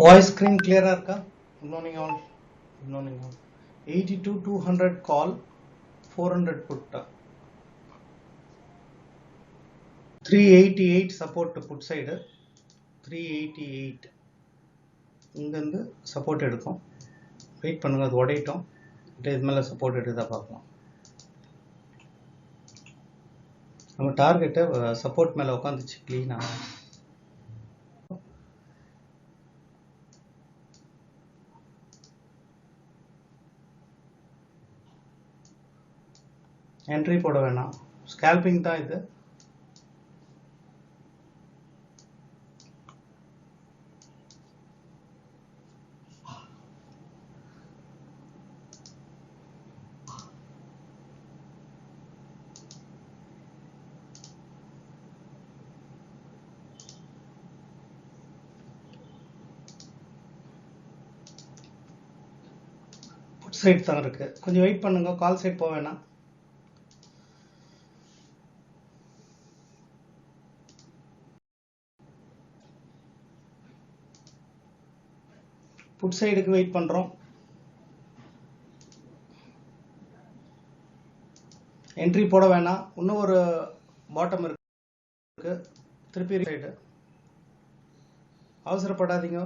Voice screen clear இருக்கா? Good morning all. Good morning all. 82 200 call 400 put 388 support put side 388 இங்க இருந்து support எடுக்கும். Wait பண்ணுங்க, அது உடையட்டும். இது மேல சப்போர்ட் எடுத்தா பார்க்கலாம். நம்ம டார்கெட் சப்போர்ட் மேல உட்காந்துச்சு க்ளீனா. என்ட்ரி போட வேணாம், ஸ்கேல்பிங் தான் இது. புட் சைட் தான் இருக்கு, கொஞ்சம் வெயிட் பண்ணுங்க. கால் சைட் போக வேணாம். புட் சைடுக்கு வெயிட் பண்றோம். என்ட்ரி போட வேணாம், இன்னும் ஒரு பாட்டம் இருக்கு. திருப்பி சைடு அவசரப்படாதீங்க.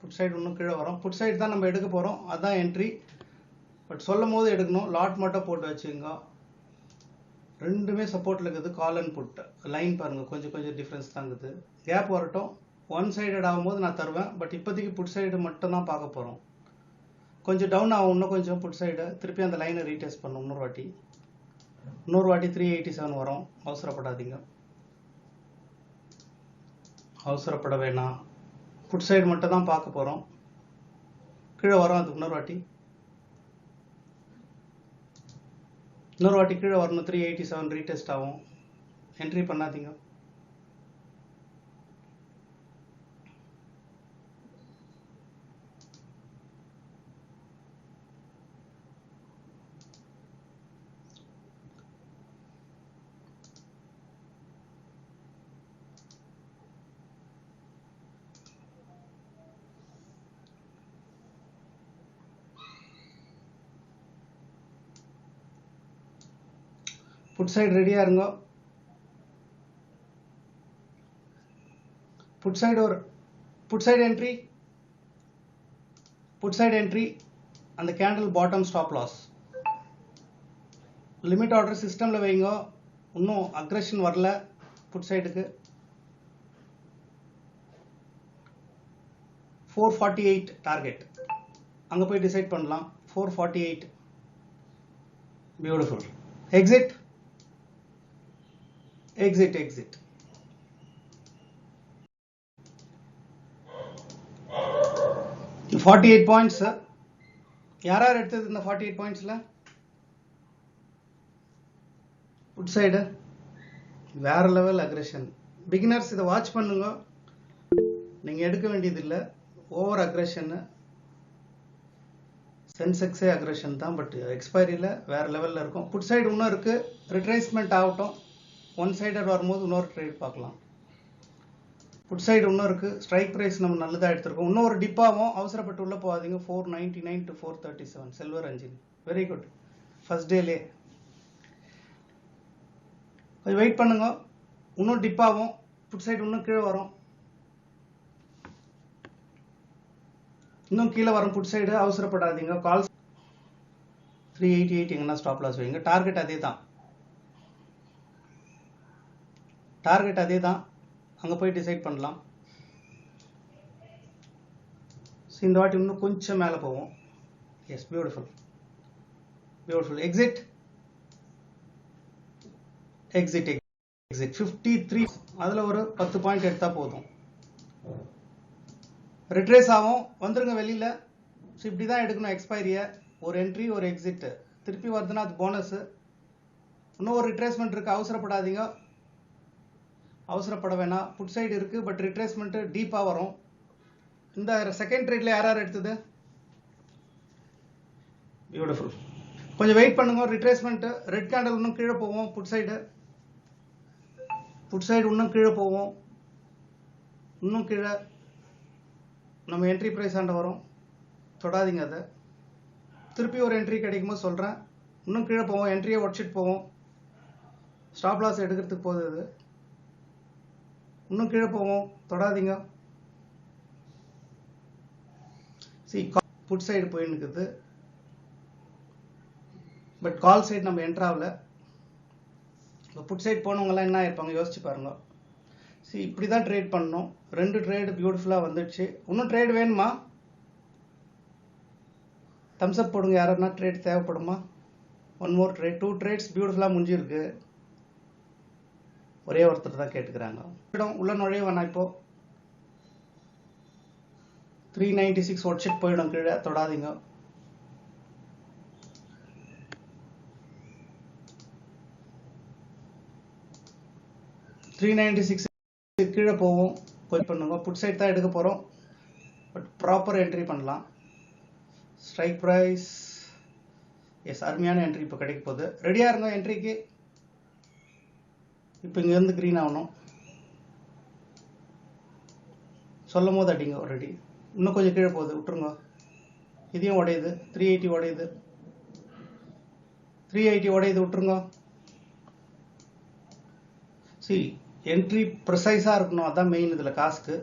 புட் சைடு இன்னும் கீழே வரும். புட் சைடு தான் நம்ம எடுக்க போறோம், அதான் என்ட்ரி. பட் சொல்லும் போது எடுக்கணும். லாட் மட்டும் போட்டு வச்சுங்க. ரெண்டுமே சப்போர்ட்ல இருக்குது. கால் அண்ட் புட் லைன் பாருங்க, கொஞ்சம் கொஞ்சம் டிஃபரன்ஸ் தான் இருக்குது. கேப் வரட்டும். ஒன் சைடட் ஆகும்போது நான் தருவேன். பட் இப்போதைக்கு புட் சைடு மட்டும் தான் பார்க்க போறோம். கொஞ்சம் டவுன் ஆகும் இன்னும் கொஞ்சம் புட் சைடு. திருப்பி அந்த லைனை ரீடெஸ்ட் பண்ணும் இன்னொரு வாட்டி 387 வரும். அவசரப்படாதீங்க, அவசரப்பட வேணாம். புட் சைடு மட்டும் தான் பார்க்க போறோம். கீழே வரும். அதுக்கு இன்னொரு வாட்டி கீழே வரணும். 387 ரீடெஸ்ட் ஆகும். என்ட்ரி பண்ணாதீங்க. புட் சைடு ரெடியா இருங்க. Put side entry. Put side entry. அந்த candle bottom stop loss. Limit order சிஸ்டம்ல வைங்க. இன்னும் அக்ரெஷன் வரல புட் சைடுக்கு. 448 டார்கெட். அங்க போய் டிசைட் பண்ணலாம். 448. பியூட்டிஃபுல். எக்ஸிட். 48 பாயிண்ட்ஸ். யார் எடுத்தது இந்த 48 பாயிண்ட்ஸ்ல? புட் சைடு வேற லெவல் அக்ரெஷன். பிகினர்ஸ் இதை வாட்ச் பண்ணுங்க. நீங்க எடுக்க வேண்டியது இல்லை. Over aggression. சென்செக்ஸே அக்ரெஷன் தான். பட் எக்ஸ்பைரியில வேற லெவல்ல இருக்கும். புட் சைடு இன்னும் இருக்கு. ரிட்ரேஸ்மெண்ட் ஆகட்டும். ஒன் சைடர் வரும்போது இன்னொரு ட்ரேட் பார்க்கலாம். புட் சைடு இன்னும் இருக்கு. ஸ்ட்ரைக் பிரைஸ் நம்ம நல்லதா எடுத்திருக்கோம். இன்னும் ஒரு டிப் ஆகும். அவசரப்பட்டு உள்ள போகாதீங்க. 499 to 437 சில்வர் அஞ்சின். Very good. ஃபர்ஸ்ட் டேலே கொஞ்சம் வெயிட் பண்ணுங்க. இன்னும் டிப் ஆகும். புட் சைடு இன்னும் கீழே வரும். இன்னும் கீழே வரும் புட் சைடு. அவசரப்படாதீங்க. கால் 388 எங்கன்னா ஸ்டாப் லாஸ் வைங்க. டார்கெட் அதே தான். அங்க போய் டிசைட் பண்ணலாம். இந்த வாட்டி இன்னும் கொஞ்சம் மேல போவோம். Yes, beautiful. எக்ஸிட். 53. அதுல ஒரு 10 பாயிண்ட் எடுத்தா போதும். ரிட்ரேஸ் ஆகும். வந்துருங்க வெளியில. இப்படிதான் எடுக்கணும் எக்ஸ்பைரிய. ஒரு என்ட்ரி, ஒரு எக்ஸிட். திருப்பி வருதுன்னா அது போனஸ். இன்னும் ஒரு ரிட்ரேஸ்மெண்ட் இருக்கு. அவசரப்படாதீங்க. அவசரப்பட வேணாம். புட் சைடு இருக்கு. பட் ரிட்ரேஸ்மெண்ட் டீப்பா வரும். இந்த செகண்ட் ட்ரேட்ல யார் எடுத்தது? பியூட்டிஃபுல். கொஞ்சம் வெயிட் பண்ணுங்க. ரிட்ரேஸ்மெண்ட். ரெட் கேண்டல் இன்னும் கீழே போவோம். புட் சைடு இன்னும் கீழே போவோம். இன்னும் கீழே நம்ம என்ட்ரி ப்ரைஸ் ஆண்ட வரும், தொடாதீங்க அதை. திருப்பி ஒரு என்ட்ரி கிடைக்கும்போது சொல்கிறேன், இன்னும் கீழே போவோம், என்ட்ரியை உடச்சிட்டு போவோம். ஸ்டாப் லாஸ் எடுக்கிறதுக்கு போகுது அது. இன்னும் கீழே போவோம், தொடாதீங்க. புட் சைடு போயின்னு இருக்குது, பட் கால் சைடு நம்ம என்ட்ரு ஆகல. இப்போ புட் சைடு போனவங்கலாம் என்ன ஆயிருப்பாங்க யோசிச்சு பாருங்க. இப்படி தான் ட்ரேட் பண்ணணும். 2 ட்ரேடு பியூட்டிஃபுல்லாக வந்துடுச்சு. இன்னும் ட்ரேட் வேணுமா? தம்ஸ் அப் போடுங்க. யாருன்னா ட்ரேட் தேவைப்படுமா? 1 more ட்ரேட். 2 ட்ரேட்ஸ் பியூட்டிஃபுல்லாக முடிஞ்சிருக்கு. ஒரே ஒருத்தர் தான் கேட்டுக்கிறாங்க. உள்ள நுழைய வேணாம். இப்போ 396 உடச்சிட்டு போயிடும், கீழே தொடாதீங்க. கீழே போவோம், கொஞ்சம் பண்ணுங்க. புட் சைட் தான் எடுக்க போகிறோம், பட் ப்ராப்பர் என்ட்ரி பண்ணலாம். ஸ்ட்ரைக் ப்ரைஸ் எஸ், அருமையான என்ட்ரி இப்போ கிடைக்க போகுது. ரெடியாக இருங்க என்ட்ரிக்கு. இப்போ இங்கேருந்து க்ரீன் ஆகணும். சொல்லும் போது அடிங்க. ரெடி. இன்னும் கொஞ்சம் கீழே போகுது, விட்டுருங்க. இதையும் உடையுது. 380 உடையுது, 380 உடையுது, விட்டுருங்க. என்ட்ரி ப்ரிசைஸாக இருக்கணும், அதான் மெயின் இதில் காசுக்கு.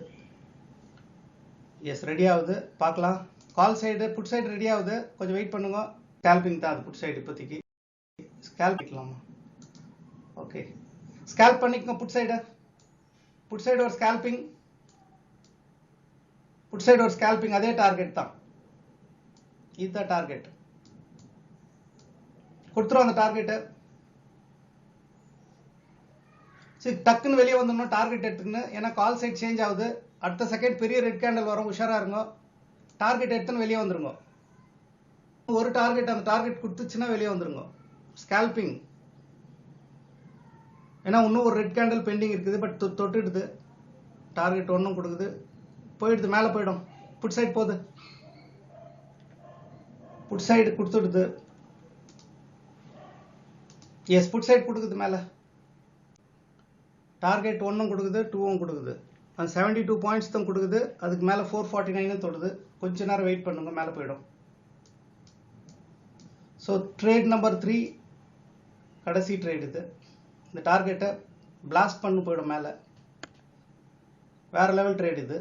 எஸ், ரெடி ஆகுது, பார்க்கலாம். Call side put side ready ஆகுது, கொஞ்சம் வெயிட் பண்ணுங்க. ஸ்கேல்பிங் தான் அது புட் சைடு இப்போதைக்கு. ஸ்கேல்ப் பண்ணிக்கலாமா? ஓகே, ஸ்கேல்ப் பண்ணிக்கோங்க. புட் சைடு ஒரு ஸ்கேல்பிங், புட் சைடு ஒரு ஸ்கேல்பிங். அதே டார்கெட் தான், இதுதான் டார்கெட். கொடுத்துரும் அந்த டார்கெட்டு. டக்குன்னு வெளியே வந்துடணும் டார்கெட் எடுத்துக்கின்னு. ஏன்னா கால் சைட் சேஞ்ச் ஆகுது. அடுத்த செகண்ட் பெரிய ரெட் கேண்டல் வரும், உஷாரா இருங்க. டார்கெட் எடுத்துன்னு வெளியே வந்துருங்க. ஒரு டார்கெட், அந்த டார்கெட் கொடுத்துச்சுன்னா வெளியே வந்துருங்க. ஸ்கேல்பிங். ஏன்னா இன்னும் ஒரு ரெட் கேண்டல் பெண்டிங் இருக்குது, பட் தொட்டுடுது. டார்கெட் ஒன்றும் கொடுக்குது, போயிடுது, மேலே போயிடும். புட் சைடு போகுது, புட் சைடு கொடுத்துடுது. எஸ், புட் சைடு கொடுக்குது. மேலே டார்கெட் 1 கொடுக்குது, 2 கொடுக்குது. அந்த 72 பாயிண்ட்ஸ் தான் கொடுக்குது. அதுக்கு மேலே 449 தொடுது. கொஞ்ச நேரம் வெயிட் பண்ணுங்க, மேலே போயிடும். ஸோ ட்ரேட் நம்பர் 3 கடைசி ட்ரேட் இது. இந்த டார்கெட்டை பிளாஸ்ட் பண்ணு போயிடும் மேலே. வேற லெவல் ட்ரேட் இது.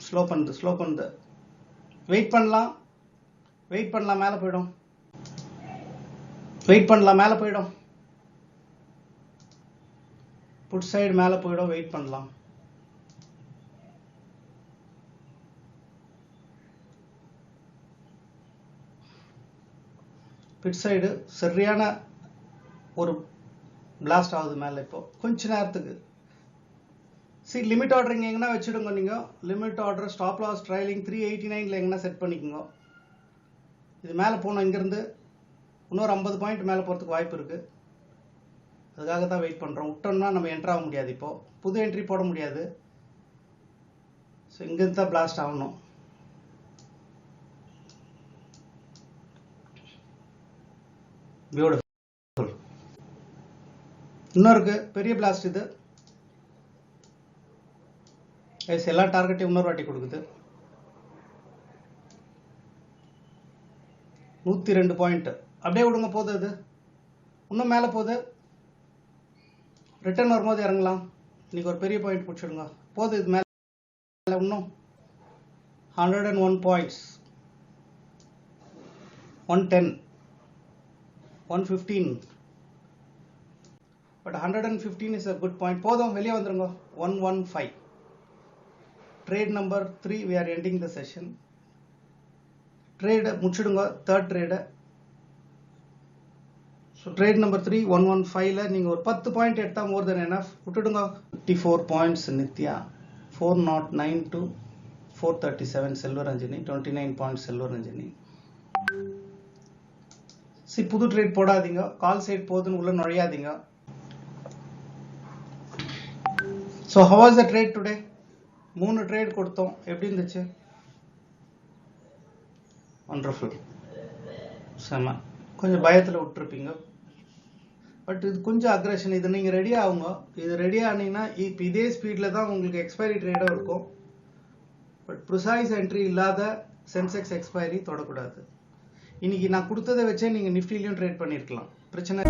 ஸ்லோ பண்ணுது. வெயிட் பண்ணலாம், மேலே போயிடும். வெயிட் பண்ணலாம், மேலே போயிடும். புட் சைடு மேலே போயிடும், வெயிட் பண்ணலாம். பிட் சைடு சரியான ஒரு பிளாஸ்ட் ஆகுது மேலே. இப்போ கொஞ்ச நேரத்துக்கு லிமிட் ஆர்டர் இங்கே எங்கன்னா வச்சுடுங்க. நீங்கள் limit order, stop loss, trailing 389 எங்கன்னா செட் பண்ணிக்கோங்க. இது மேலே போகணும். இங்கேருந்து இன்னொரு 50 பாயிண்ட் மேலே போகிறதுக்கு வாய்ப்பு இருக்குது. அதுக்காக தான் வெயிட் பண்ணுறோம். விட்டோம்னா நம்ம என்ட்ரு ஆக முடியாது. இப்போது புது என்ட்ரி போட முடியாது. ஸோ இங்கேருந்து தான் பிளாஸ்ட் ஆகணும். பியூட்டிஃபுல். இன்னும் இருக்கு பெரிய பிளாஸ்ட் இது. எல்லா டார்கெட்டையும் இன்னொரு வாட்டி கொடுக்குது. 102 பாயிண்ட். அப்படியே விடுங்க, போகுது. அது இன்னும் மேலே போகுது. ரிட்டர்ன் வரும்போது இறங்கலாம். இன்னைக்கு ஒரு பெரிய பாயிண்ட் பிடிச்சிடுங்க. போகுது இது மேலே. இன்னும் 101 points, 110, 115. But 115 is a good point. போதும், வெளியே வந்துருங்க. 115. Trade number 3 we are ending the session. ட்ரேடை முடிச்சிடுங்க, தேர்ட் ட்ரேடை. ஸோ ட்ரேட் நம்பர் 3 115ல நீங்கள் ஒரு 10 பாயிண்ட் எடுத்தால் மோர் தென் எனஃப். விட்டுடுங்க. 54 points Nithya, 409 to 437 Selvaranjani, 29 points Selvaranjani. புது ட்ரேட் போடாதீங்க. கால் சைட் போகுதுன்னு உள்ள நுழையாதீங்க. ஸோ how was the trade today? 3 trade கொடுத்தோம். எப்படி இருந்துச்சு? வண்டர்ஃபுல், செம. கொஞ்சம் பயத்தில் விட்டுருப்பீங்க, பட் இது கொஞ்சம் அக்ரெஷன். இது நீங்கள் ரெடி ஆகுங்க. இது ரெடி ஆனீங்கன்னா இப்போ இதே ஸ்பீடில் தான் உங்களுக்கு எக்ஸ்பைரி ட்ரேடும் இருக்கும். பட் ப்ரிசைஸ் என்ட்ரி இல்லாத சென்செக்ஸ் எக்ஸ்பைரி தொடக்கூடாது. இன்னைக்கு நான் கொடுத்ததை வச்சே நீங்கள் நிஃப்டிலையும் ட்ரேட் பண்ணியிருக்கலாம், பிரச்சனை